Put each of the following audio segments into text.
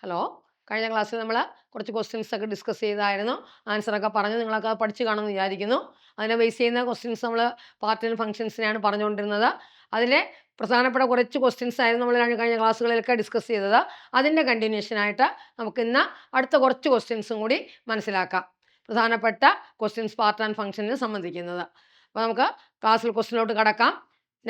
Hello, കഴിഞ്ഞ ക്ലാസ്സിൽ നമ്മൾ കുറച്ച് ക്വസ്റ്റ്യൻസ് ഒക്കെ ഡിസ്കസ് ചെയ്തായിരുന്നു. ആൻസറൊക്കെ പറഞ്ഞ് നിങ്ങളൊക്കെ അത് പഠിച്ചു കാണുമെന്ന് വിചാരിക്കുന്നു. അതിനെ ബേസ് ചെയ്യുന്ന ക്വസ്റ്റ്യൻസ് നമ്മൾ പാർട്ട് ആൻഡ് ഫംഗ്ഷൻസിനെയാണ് പറഞ്ഞുകൊണ്ടിരുന്നത്. അതിലെ പ്രധാനപ്പെട്ട കുറച്ച് ക്വസ്റ്റ്യൻസ് ആയിരുന്നു നമ്മൾ കഴിഞ്ഞ ക്ലാസ്സുകളിലൊക്കെ ഡിസ്കസ് ചെയ്തത്. അതിൻ്റെ കണ്ടിന്യൂഷനായിട്ട് നമുക്ക് ഇന്ന് അടുത്ത കുറച്ച് ക്വസ്റ്റ്യൻസും കൂടി മനസ്സിലാക്കാം. പ്രധാനപ്പെട്ട ക്വസ്റ്റ്യൻസ് പാർട്ട് ആൻഡ് ഫംഗ്ഷനിൽ സംബന്ധിക്കുന്നത്. അപ്പോൾ നമുക്ക് ക്ലാസ്സിൽ ക്വസ്റ്റ്യനിലോട്ട് കടക്കാം.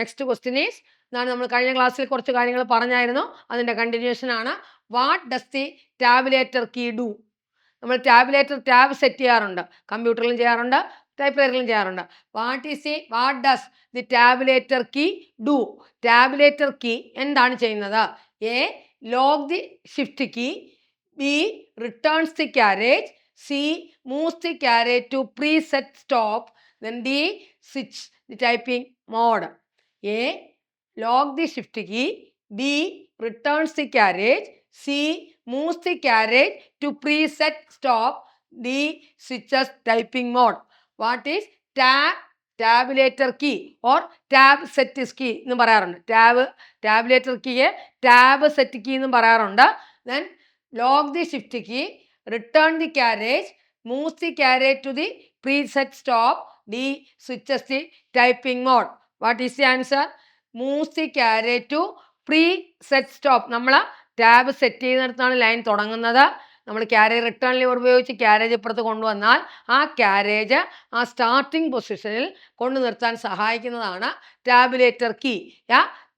നെക്സ്റ്റ് ക്വസ്റ്റ്യൻ ഈസ്, ഇതാണ് നമ്മൾ കഴിഞ്ഞ ക്ലാസ്സിൽ കുറച്ച് കാര്യങ്ങൾ പറഞ്ഞായിരുന്നു, അതിൻ്റെ കണ്ടിന്യൂഷനാണ്. What does the tabulator key do? നമ്മൾ ടാബ് സെറ്റ് ചെയ്യാറുണ്ട്, കമ്പ്യൂട്ടറിലും ചെയ്യാറുണ്ട്, ടൈപ്പ് റൈറ്ററിലും ചെയ്യാറുണ്ട്. What does the tabulator key do? Tabulator key എന്താണ് ചെയ്യുന്നത്? A, lock the shift key. B, returns the carriage. C, moves the carriage to preset stop. Then D, switch the typing mode. A, lock the shift key. B, returns the carriage. C, moves the carriage to preset stop. D, switches typing mode. What is tabulator key or tab set key എന്ന് പറയാറുണ്ട്. tabulator key tab set key എന്നും പറയാറുണ്ട്. Then lock the shift key, return the carriage, moves the carriage to the preset stop. D, switches the typing mode. What is the answer? Moves the carriage to pre set stop. നമ്മൾ tab set ചെയ്യുന്നിടത്താണ് line തുടങ്ങുന്നത്. നമ്മൾ carriage return liver ഉപയോഗിച്ച് carriage ഇപ്പുറത്ത് കൊണ്ടുവന്നാൽ ആ carriage ആ starting പൊസിഷനിൽ കൊണ്ടു നിർത്താൻ സഹായിക്കുന്നതാണ് tabulator key.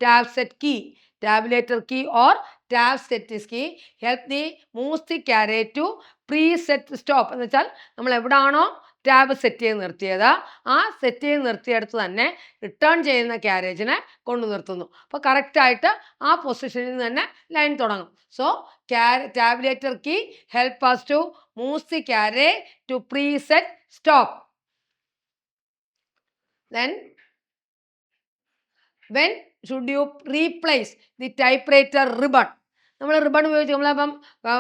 Tab set key, tabulator key or tab set key help the moves the carriage to preset stop. എന്ന് വെച്ചാൽ നമ്മൾ എവിടാണോ ടാബ് സെറ്റ് ചെയ്ത് നിർത്തിയത് ആ സെറ്റ് ചെയ്ത് നിർത്തിയെടുത്ത് തന്നെ റിട്ടേൺ ചെയ്യുന്ന ക്യാരേജിനെ കൊണ്ടു നിർത്തുന്നു. അപ്പോൾ കറക്റ്റായിട്ട് ആ പൊസിഷനിൽ നിന്ന് തന്നെ ലൈൻ തുടങ്ങും. So tabulator key help us to move the carriage to preset stop. Then when should you replace the typewriter ribbon? നമ്മൾ റിബൺ ഉപയോഗിച്ച് നമ്മളിപ്പം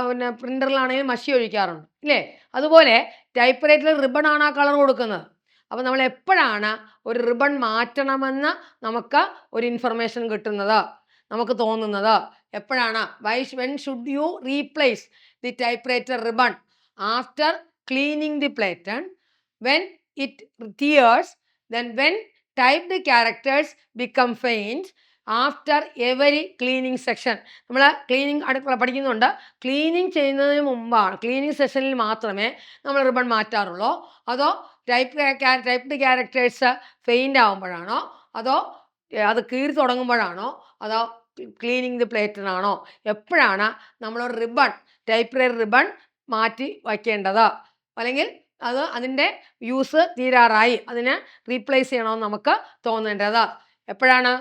പിന്നെ പ്രിൻ്ററിലാണെങ്കിലും മഷി ഒഴിക്കാറുണ്ട് ഇല്ലേ? അതുപോലെ ടൈപ്പ് റൈറ്ററിൽ റിബൺ ആണ് ആ കളർ കൊടുക്കുന്നത്. അപ്പോൾ നമ്മൾ എപ്പോഴാണ് ഒരു റിബൺ മാറ്റണമെന്ന് നമുക്ക് ഒരു ഇൻഫർമേഷൻ കിട്ടുന്നത്, നമുക്ക് തോന്നുന്നത് എപ്പോഴാണ്? When should you replace the typewriter ribbon? After cleaning the platen, when it tears, then when typed characters become faint, after every cleaning section. നമ്മൾ ക്ലീനിങ് അടുക്കള പഠിക്കുന്നുണ്ട്. ക്ലീനിങ് ചെയ്യുന്നതിന് മുമ്പാണ്, ക്ലീനിങ് സെഷനിൽ മാത്രമേ നമ്മൾ റിബൺ മാറ്റാറുള്ളൂ? അതോ ടൈപ്ഡ് ക്യാരക്ടേഴ്സ് ഫെയിൻ്റ് ആകുമ്പോഴാണോ? അതോ അത് കീറി തുടങ്ങുമ്പോഴാണോ? അതോ ക്ലീനിങ് ദി പ്ലേറ്റിനാണോ? എപ്പോഴാണ് നമ്മളൊരു റിബൺ, ടൈപ്പ് റൈറ്റർ റിബൺ മാറ്റി വയ്ക്കേണ്ടത്? അല്ലെങ്കിൽ അതിൻ്റെ യൂസ് തീരാറായി, അതിനെ റീപ്ലേസ് ചെയ്യണമെന്ന് നമുക്ക് തോന്നേണ്ടത് എപ്പോഴാണ്?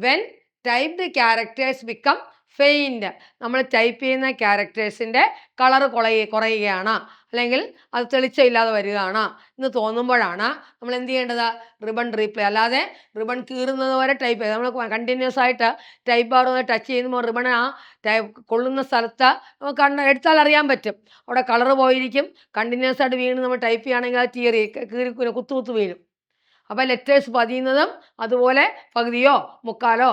When typed characters become faint. നമ്മൾ ടൈപ്പ് ചെയ്യുന്ന ക്യാരക്ടേഴ്സിൻ്റെ കളർ കുറയുകയാണ്, അല്ലെങ്കിൽ അത് തെളിച്ചമില്ലാതെ വരികയാണ് എന്ന് തോന്നുമ്പോഴാണ് നമ്മൾ എന്ത് ചെയ്യേണ്ടത്? Ribbon replay. അല്ലാതെ റിബൺ കീറുന്നത് വരെ ടൈപ്പ് ചെയ്ത് നമ്മൾ കണ്ടിന്യൂസ് ആയിട്ട് ടൈപ്പ് ബാർ ടച്ച് ചെയ്യുമ്പോൾ റിബൺ ആ കൊള്ളുന്ന സ്ഥലത്ത് നമുക്ക് എടുത്താൽ അറിയാൻ പറ്റും, അവിടെ കളർ പോയിരിക്കും. കണ്ടിന്യൂസ് ആയിട്ട് വീണ് നമ്മൾ ടൈപ്പ് ചെയ്യുകയാണെങ്കിൽ അത് കീറി കുത്തു വീഴും. അപ്പോൾ ലെറ്റേഴ്സ് പതിയുന്നതും അതുപോലെ പകുതിയോ മുക്കാലോ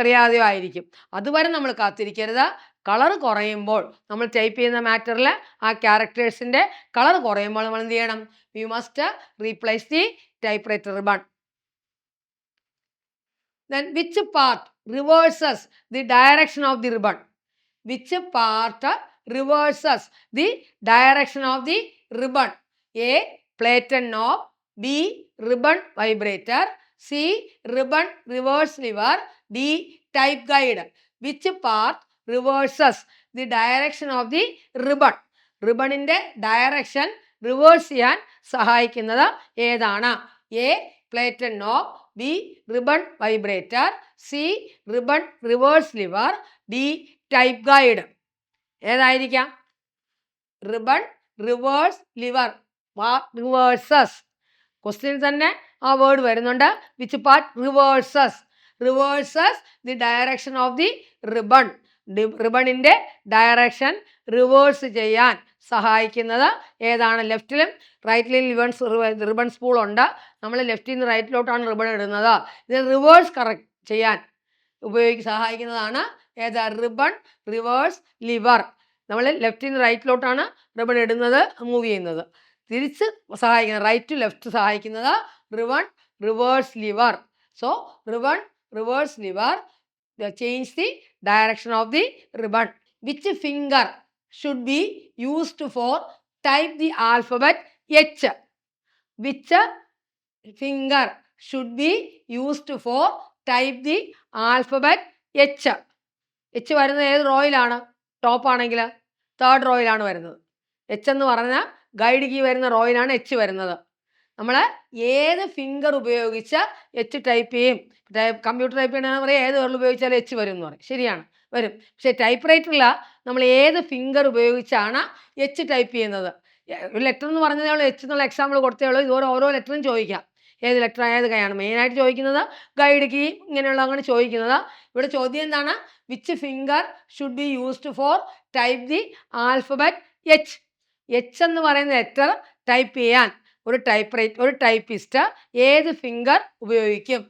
അറിയാതെയോ ആയിരിക്കും. അതുവരെ നമ്മൾ കാത്തിരിക്കരുത്. കളർ കുറയുമ്പോൾ, നമ്മൾ ടൈപ്പ് ചെയ്യുന്ന മാറ്ററിൽ ആ ക്യാരക്ടേഴ്സിൻ്റെ കളർ കുറയുമ്പോൾ നമ്മൾ എന്ത് ചെയ്യണം? We must replace the typewriter ribbon. Then which part reverses the direction of the ribbon? Which part reverses the direction of the ribbon? A, Platen knob. B, ribbon vibrator. C, ribbon reverse lever. D, type guide. Which part reverses the direction of the ribbon? റിബണിൻ്റെ direction reverse ചെയ്യാൻ സഹായിക്കുന്നത് ഏതാണ്? A, platen knob. B, ribbon vibrator. C, ribbon reverse lever. D, type guide. ഏതായിരിക്കാം? Ribbon reverse lever. Reverses. Question തന്നെ ആ word വരുന്നുണ്ട്. Which part reverses the direction of the ribbon. റിബണിൻ്റെ direction reverse ചെയ്യാൻ സഹായിക്കുന്നത് ഏതാണ്? ലെഫ്റ്റിലും റൈറ്റിലും റിബൺ സ്പൂൾ ഉണ്ട്. നമ്മൾ ലെഫ്റ്റിൽ നിന്ന് റൈറ്റിലോട്ടാണ് റിബൺ ഇടുന്നത്. ഇത് റിവേഴ്സ് കറക്റ്റ് ചെയ്യാൻ സഹായിക്കുന്നതാണ് ഏതാ? Ribbon reverse liver. നമ്മൾ ലെഫ്റ്റിൽ നിന്ന് റൈറ്റിലോട്ടാണ് റിബൺ ഇടുന്നത്, മൂവ് ചെയ്യുന്നത്. തിരിച്ച് സഹായിക്കുന്നത് റൈറ്റ് ടു ലെഫ്റ്റ് സഹായിക്കുന്നത് ribbon reverse liver. So ribbon reverse liver change the direction of the ribbon. Which finger should be used for type the alphabet H? Which finger should be used for type the alphabet H? H വരുന്നത് ഏത് റോയിലാണ്? Top ആണെങ്കിൽ third റോയിലാണ് വരുന്നത്. H എന്ന് പറഞ്ഞാൽ guide key വരുന്ന റോയിലാണ് H വരുന്നത്. നമ്മൾ ഏത് ഫിംഗർ ഉപയോഗിച്ച് എച്ച് ടൈപ്പ് ചെയ്യും? കമ്പ്യൂട്ടർ ടൈപ്പ് ചെയ്യണമെന്ന് പറയാം ഏത് വിരൽ ഉപയോഗിച്ചാലും എച്ച് വരും എന്ന് പറയും. ശരിയാണ്, വരും. പക്ഷേ ടൈപ്പ് റൈറ്ററിൽ നമ്മൾ ഏത് ഫിംഗർ ഉപയോഗിച്ചാണ് എച്ച് ടൈപ്പ് ചെയ്യുന്നത്? ഒരു ലെറ്റർ എന്ന് പറഞ്ഞതേ ഉള്ളൂ, എച്ച് എന്നുള്ള എക്സാമ്പിൾ കൊടുത്തേ ഉള്ളൂ. ഇതുപോലെ ഓരോ ലെറ്ററും ചോദിക്കാം. ഏത് ലെറ്റർ ഏത് കൈയാണ് മെയിനായിട്ട് ചോദിക്കുന്നത്? ഗൈഡ് കീ ഇങ്ങനെയുള്ള അങ്ങനെ ചോദിക്കുന്നത്. ഇവിടെ ചോദ്യം എന്താണ്? Which finger should be used for type the alphabet H? H എന്ന് പറയുന്ന ലെറ്റർ ടൈപ്പ് ചെയ്യാൻ ഒരു ടൈപ്പിസ്റ്റ് ഏത് ഫിംഗർ ഉപയോഗിക്കും?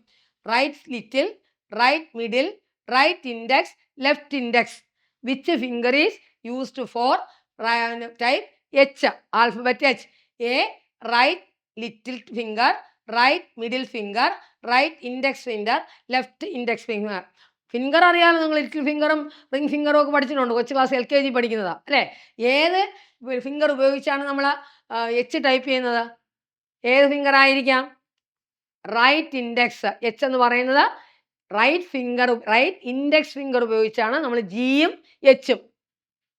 Right little, right middle, right index, left index. Which finger is used for type H, alphabet H? A right little finger, right middle finger, right index finger, left index finger. Finger അറിയാമല്ലോ നിങ്ങൾ, little ഫിംഗറും ring ഫിംഗറും ഒക്കെ പഠിച്ചിട്ടുണ്ട്, കൊച്ചു class LKG പഠിക്കുന്നതാണ് അല്ലേ? ഏത് finger ഉപയോഗിച്ചാണ് നമ്മൾ എച്ച് ടൈപ്പ് ചെയ്യുന്നത്? ഏത് ഫിംഗർ ആയിരിക്കാം? Right index. എച്ച് എന്ന് പറയുന്നത് റൈറ്റ് ഇൻഡെക്സ് ഫിംഗർ ഉപയോഗിച്ചാണ് നമ്മൾ ജിയും എച്ചും.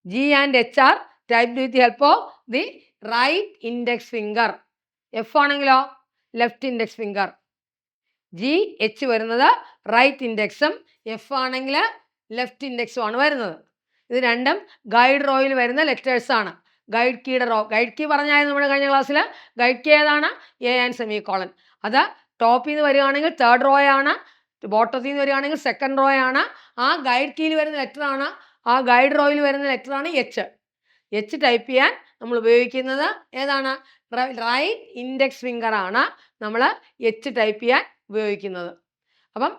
G and H are typed with the help of the right index finger. F ആണെങ്കിലോ left index finger. G H വരുന്നത് റൈറ്റ് ഇൻഡെക്സും എഫ് ആണെങ്കിൽ ലെഫ്റ്റ് ഇൻഡെക്സും ആണ് വരുന്നത്. ഇത് രണ്ടും ഗൈഡ് റോയിൽ വരുന്ന ലെറ്റേഴ്സ് ആണ്. ഗൈഡ് കീയുടെ റോ, ഗൈഡ് കീ പറഞ്ഞായിരുന്നു നമ്മുടെ കഴിഞ്ഞ ക്ലാസ്സിൽ. ഗൈഡ് കീ ഏതാണ്? A and semicolon. അത് ടോപ്പിൽ നിന്ന് വരികയാണെങ്കിൽ തേർഡ് റോ ആണ്, ബോട്ടത്തിൽ നിന്ന് വരികയാണെങ്കിൽ സെക്കൻഡ് റോ ആണ്. ആ ഗൈഡ് കീയിൽ വരുന്ന ലെറ്ററാണ്, ആ ഗൈഡ് റോയിൽ വരുന്ന ലെറ്ററാണ് എച്ച്. എച്ച് ടൈപ്പ് ചെയ്യാൻ നമ്മൾ ഉപയോഗിക്കുന്നത് ഏതാണ്? റൈറ്റ് ഇൻഡെക്സ് ഫിംഗർ ആണ് നമ്മൾ എച്ച് ടൈപ്പ് ചെയ്യാൻ ഉപയോഗിക്കുന്നത്. അപ്പം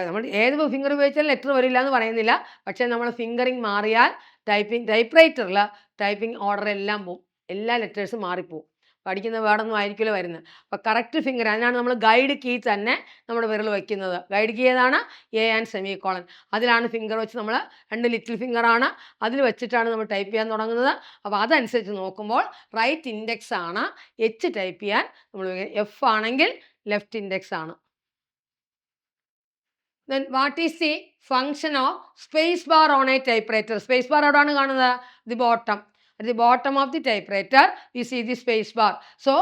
നമ്മൾ ഏത് ഫിംഗർ ഉപയോഗിച്ചാലും ലെറ്റർ വരില്ല എന്ന് പറയുന്നില്ല. പക്ഷേ നമ്മൾ ഫിംഗറിങ് മാറിയാൽ ടൈപ്പ് റൈറ്ററിൽ ടൈപ്പിംഗ് ഓർഡർ എല്ലാം പോവും, എല്ലാ ലെറ്റേഴ്സും മാറിപ്പോവും. പഠിക്കുന്ന വേർഡൊന്നും ആയിരിക്കില്ല വരുന്നത്. അപ്പോൾ കറക്റ്റ് ഫിംഗർ, അതിനാണ് നമ്മൾ ഗൈഡ് കീ തന്നെ നമ്മുടെ വിരൽ വയ്ക്കുന്നത്. ഗൈഡ് കീ ഏതാണ്? A and semicolon. അതിലാണ് ഫിംഗർ വെച്ച് നമ്മൾ, രണ്ട് ലിറ്റിൽ ഫിംഗറാണ്, അതിൽ വെച്ചിട്ടാണ് നമ്മൾ ടൈപ്പ് ചെയ്യാൻ തുടങ്ങുന്നത്. അപ്പോൾ അതനുസരിച്ച് നോക്കുമ്പോൾ റൈറ്റ് ഇൻഡെക്സ് ആണ് എച്ച് ടൈപ്പ് ചെയ്യാൻ നമ്മൾ. എഫ് ആണെങ്കിൽ ലെഫ്റ്റ് ഇൻഡെക്സ് ആണ്. Then what is the function of space bar on a typewriter? Space bar എവിടെയാണ് കാണുന്നത്? The bottom. At the bottom of the typewriter we see the space bar. So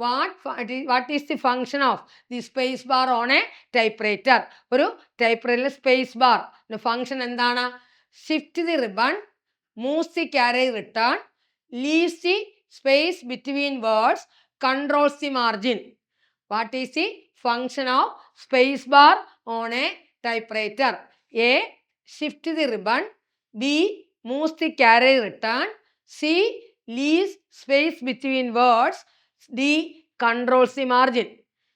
what is the function of the space bar on a typewriter? ഒരു typewriter space bar function എന്താണ്? Shift the ribbon, moves the carriage return, leaves the space between words, controls the margin. What is the function of space bar on a typewriter? A. Shift the ribbon. B. Moves the carriage return. C. Leaves space between words. D. Controls the margin.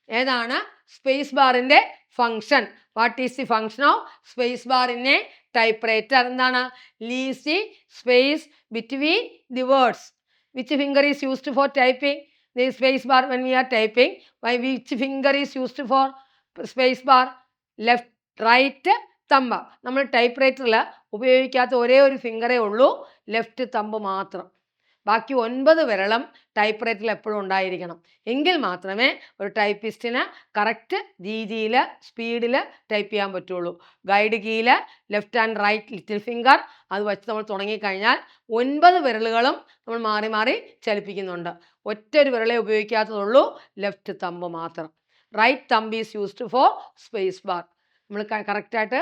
ഏതാണ് space ബാറിൻ്റെ function? What is the function of space bar in a typewriter? എന്താണ്? Leaves the space between the words. Which finger is used for typing the space bar when we are typing? Which finger is used for space bar? Left, right thumb. നമ്മൾ ടൈപ്പ് റൈറ്ററിൽ ഉപയോഗിക്കാത്ത ഒരേ ഒരു ഫിംഗറേ ഉള്ളൂ, left thumb മാത്രം. ബാക്കി 9 വിരലും type റൈറ്ററിൽ എപ്പോഴും ഉണ്ടായിരിക്കണം. എങ്കിൽ മാത്രമേ ഒരു ടൈപ്പിസ്റ്റിന് കറക്റ്റ് രീതിയിൽ സ്പീഡിൽ ടൈപ്പ് ചെയ്യാൻ പറ്റുള്ളൂ. ഗൈഡ് കീയിൽ left and right little finger അത് വെച്ച് നമ്മൾ തുടങ്ങിക്കഴിഞ്ഞാൽ 9 വിരലുകളും നമ്മൾ മാറി മാറി ചലിപ്പിക്കുന്നുണ്ട്. ഒറ്റൊരു വിരളെ ഉപയോഗിക്കാത്തതുള്ളൂ, ലെഫ്റ്റ് തമ്പ് മാത്രം. Right thumb is used for space bar. നമ്മൾ കറക്റ്റായിട്ട്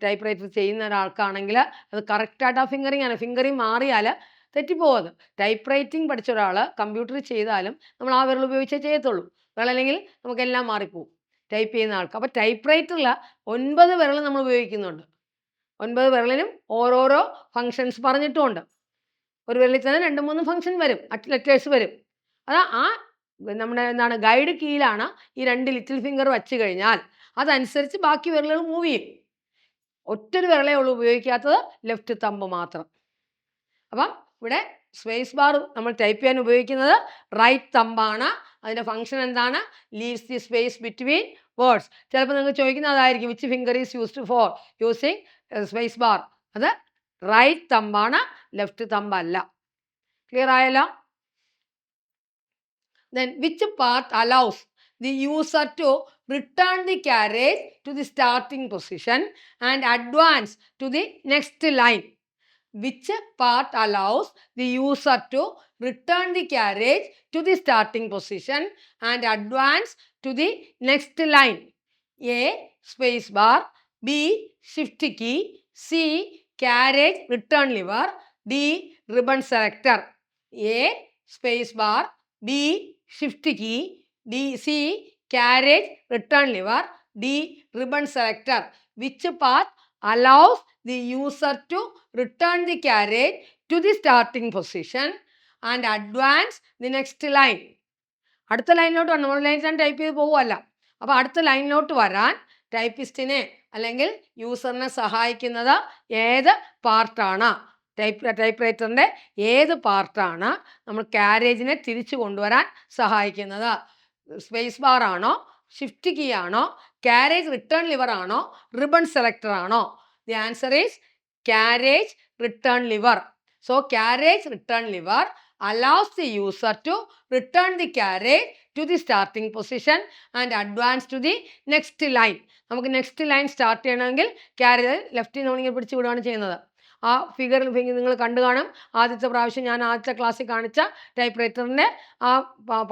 ടൈപ്പ് റൈറ്റർ ചെയ്യുന്ന ഒരാൾക്കാണെങ്കിൽ അത് കറക്റ്റായിട്ട് ആ ഫിംഗറിങ് ആണ്. ഫിംഗറിങ് മാറിയാൽ തെറ്റിപ്പോകുന്നത്. ടൈപ്പ് റൈറ്റിംഗ് പഠിച്ച ഒരാൾ കമ്പ്യൂട്ടറിൽ ചെയ്താലും നമ്മൾ ആ വിരൽ ഉപയോഗിച്ചേ ചെയ്യത്തുള്ളൂ. വിരലല്ലെങ്കിൽ നമുക്കെല്ലാം മാറിപ്പോവും ടൈപ്പ് ചെയ്യുന്ന ആൾക്ക്. അപ്പോൾ ടൈപ്പ് റൈറ്ററിൽ 9 വിരൽ നമ്മൾ ഉപയോഗിക്കുന്നുണ്ട്. 9 വിരലിനും ഓരോരോ ഫങ്ഷൻസ് പറഞ്ഞിട്ടുമുണ്ട്. ഒരു വിരലിൽ തന്നെ 2-3 ഫങ്ഷൻ വരും, ലെറ്റേഴ്സ് വരും. അത് ആ നമ്മുടെ എന്താണ് ഗൈഡ് കീയിലാണ് ഈ 2 ലിറ്റിൽ ഫിംഗർ വച്ച് കഴിഞ്ഞാൽ അതനുസരിച്ച് ബാക്കി വിരലുകൾ മൂവ് ചെയ്യും. ഒറ്റൊരു വിരലേ ഉള്ളൂ ഉപയോഗിക്കാത്തത്, ലെഫ്റ്റ് തമ്പ് മാത്രം. അപ്പം ഇവിടെ സ്പേസ് ബാർ നമ്മൾ ടൈപ്പ് ചെയ്യാൻ ഉപയോഗിക്കുന്നത് റൈറ്റ് തമ്പാണ്. അതിൻ്റെ ഫംഗ്ഷൻ എന്താണ്? Leaves the space between words. ചിലപ്പോൾ നിങ്ങൾക്ക് ചോദിക്കുന്നത് അതായിരിക്കും, which finger is used four using space bar. അത് റൈറ്റ് തമ്പാണ്, ലെഫ്റ്റ് തമ്പ് അല്ല. ക്ലിയർ ആയല്ലോ? Then which part allows the user to return the carriage to the starting position and advance to the next line? Which part allows the user to return the carriage to the starting position and advance to the next line? A. Space bar. B. Shift key. C. Carriage return lever. D. Ribbon selector. A. Space bar. B. Shift key. D. C. Carriage return lever. D. Ribbon selector. Which part allows the user to return the carriage to the starting position and advance the next line? അടുത്ത ലൈനിലോട്ട് വരണം. നമ്മൾ line type ചെയ്ത് പോവുമല്ല. അപ്പോൾ അടുത്ത ലൈനിലോട്ട് വരാൻ ടൈപ്പിസ്റ്റിനെ അല്ലെങ്കിൽ യൂസറിനെ സഹായിക്കുന്നത് ഏത് പാർട്ടാണ്? ടൈപ്പ് റൈറ്ററിൻ്റെ ഏത് പാർട്ടാണ് നമ്മൾ ക്യാരേജിനെ തിരിച്ചു കൊണ്ടുവരാൻ സഹായിക്കുന്നത്? സ്പേസ് ബാർ ആണോ, ഷിഫ്റ്റ് കീ ആണോ, ക്യാരേജ് റിട്ടേൺ ലിവർ ആണോ, റിബൺ സെലക്ടർ ആണോ? The answer is carriage return lever. So carriage return lever allows the user to return the carriage to the starting position and advance to the next line. നമുക്ക് next line start ചെയ്യണമെങ്കിൽ carriage ലെഫ്റ്റിൽ നമ്മളിങ്ങനെ പിടിച്ച് വിടുകയാണ് ചെയ്യുന്നത്. ആ ഫിഗറിൽ നിങ്ങൾ കണ്ടു കാണും. ആദ്യത്തെ പ്രാവശ്യം ഞാൻ ആദ്യത്തെ ക്ലാസ്സിൽ കാണിച്ച ടൈപ്പ് റൈറ്ററിൻ്റെ ആ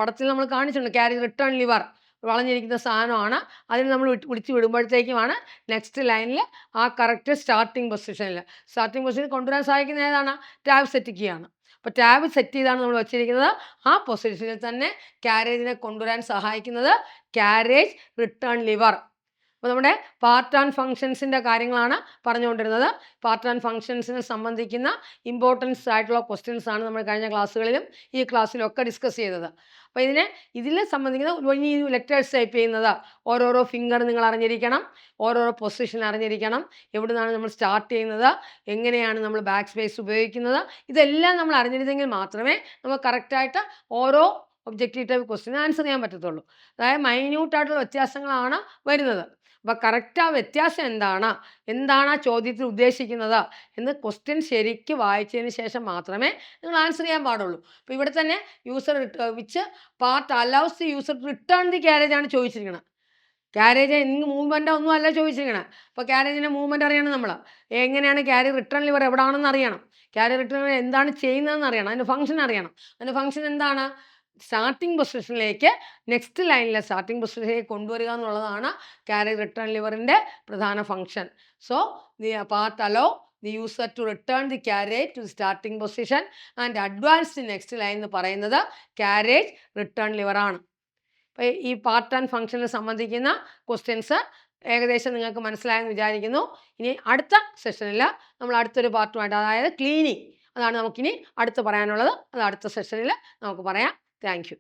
പടത്തിൽ നമ്മൾ കാണിച്ചിട്ടുണ്ട്. ക്യാരേജ് റിട്ടേൺ ലിവർ വളഞ്ഞിരിക്കുന്ന സാധനമാണ്. അതിന് നമ്മൾ പിടിച്ച് വിടുമ്പോഴത്തേക്കുമാണ് നെക്സ്റ്റ് ലൈനിൽ ആ കറക്റ്റ് സ്റ്റാർട്ടിങ് പൊസിഷനിൽ കൊണ്ടുവരാൻ സഹായിക്കുന്ന ഏതാണ്? ടാബ് സെറ്റ് കീയാണ്. അപ്പോൾ ടാബ് സെറ്റ് ചെയ്താണ് നമ്മൾ വെച്ചിരിക്കുന്നത്. ആ പൊസിഷനിൽ തന്നെ ക്യാരേജിനെ കൊണ്ടുവരാൻ സഹായിക്കുന്നത് ക്യാരേജ് റിട്ടേൺ ലിവർ. അപ്പോൾ നമ്മുടെ പാർട്ട് ആൻഡ് ഫങ്ഷൻസിൻ്റെ കാര്യങ്ങളാണ് പറഞ്ഞുകൊണ്ടിരുന്നത്. പാർട്ട് ആൻഡ് ഫങ്ഷൻസിനെ സംബന്ധിക്കുന്ന ഇമ്പോർട്ടൻസ് ആയിട്ടുള്ള ക്വസ്റ്റ്യൻസ് ആണ് നമ്മൾ കഴിഞ്ഞ ക്ലാസ്സുകളിലും ഈ ക്ലാസ്സിലും ഒക്കെ ഡിസ്കസ് ചെയ്തത്. അപ്പോൾ ഇതിനെ സംബന്ധിക്കുന്ന ഈ ലെറ്റേഴ്സ് ടൈപ്പ് ചെയ്യുന്നത് ഓരോരോ ഫിംഗർ നിങ്ങൾ അറിഞ്ഞിരിക്കണം, ഓരോരോ പൊസിഷൻ അറിഞ്ഞിരിക്കണം, എവിടെ നിന്നാണ് നമ്മൾ സ്റ്റാർട്ട് ചെയ്യുന്നത്, എങ്ങനെയാണ് നമ്മൾ ബാക്ക് സ്പേസ് ഉപയോഗിക്കുന്നത്, ഇതെല്ലാം നമ്മൾ അറിഞ്ഞിരുന്നെങ്കിൽ മാത്രമേ നമുക്ക് കറക്റ്റായിട്ട് ഓരോ ഒബ്ജക്റ്റീവ് ടൈപ്പ് ക്വസ്റ്റ്യൻ ആൻസർ ചെയ്യാൻ പറ്റത്തുള്ളൂ. അതായത് മൈന്യൂട്ടായിട്ടുള്ള വ്യത്യാസങ്ങളാണ് വരുന്നത്. അപ്പോൾ കറക്റ്റ് ആ വ്യത്യാസം എന്താണ് ആ ചോദ്യത്തിൽ ഉദ്ദേശിക്കുന്നത് എന്ന് ക്വസ്റ്റ്യൻ ശരിക്ക് വായിച്ചതിന് ശേഷം മാത്രമേ നിങ്ങൾ ആൻസർ ചെയ്യാൻ പാടുള്ളൂ. അപ്പോൾ ഇവിടെ തന്നെ which part allows the user to return the carriage ആണ് ചോദിച്ചിരിക്കുന്നത്. ക്യാരേജ് മൂവ്മെൻ്റ് ഒന്നും അല്ല ചോദിച്ചിരിക്കുന്നത്. അപ്പോൾ ക്യാരേജിൻ്റെ മൂവ്മെൻറ്റ് അറിയണം. നമ്മൾ എങ്ങനെയാണ് ക്യാരേജ് റിട്ടേൺ ലിവർ എവിടെയാണെന്ന് അറിയണം. ക്യാരേജ് റിട്ടേൺ എന്താണ് ചെയ്യുന്നതെന്ന് അറിയണം. അതിൻ്റെ ഫംഗ്ഷൻ അറിയണം. അതിൻ്റെ ഫംഗ്ഷൻ എന്താണ്? സ്റ്റാർട്ടിംഗ് പൊസിഷനിലേക്ക് നെക്സ്റ്റ് ലൈനിലെ സ്റ്റാർട്ടിംഗ് പൊസിഷനിലേക്ക് കൊണ്ടുവരിക എന്നുള്ളതാണ് ക്യാരേജ് റിട്ടേൺ ലിവറിൻ്റെ പ്രധാന function. So the part allow the user to return the carriage to starting position and advance the next line എന്ന് പറയുന്നത് ക്യാരേജ് റിട്ടേൺ ലിവറാണ്. അപ്പോൾ ഈ പാർട്ട് ആൻഡ് ഫംഗ്ഷനെ സംബന്ധിക്കുന്ന ക്വസ്റ്റ്യൻസ് ഏകദേശം നിങ്ങൾക്ക് മനസ്സിലായെന്ന് വിചാരിക്കുന്നു. ഇനി അടുത്ത സെഷനിൽ നമ്മൾ അടുത്തൊരു പാർട്ടുമായിട്ട്, അതായത് ക്ലീനിങ്, അതാണ് നമുക്കിനി അടുത്ത് പറയാനുള്ളത്. അത് അടുത്ത സെഷനിൽ നമുക്ക് പറയാം. Thank you.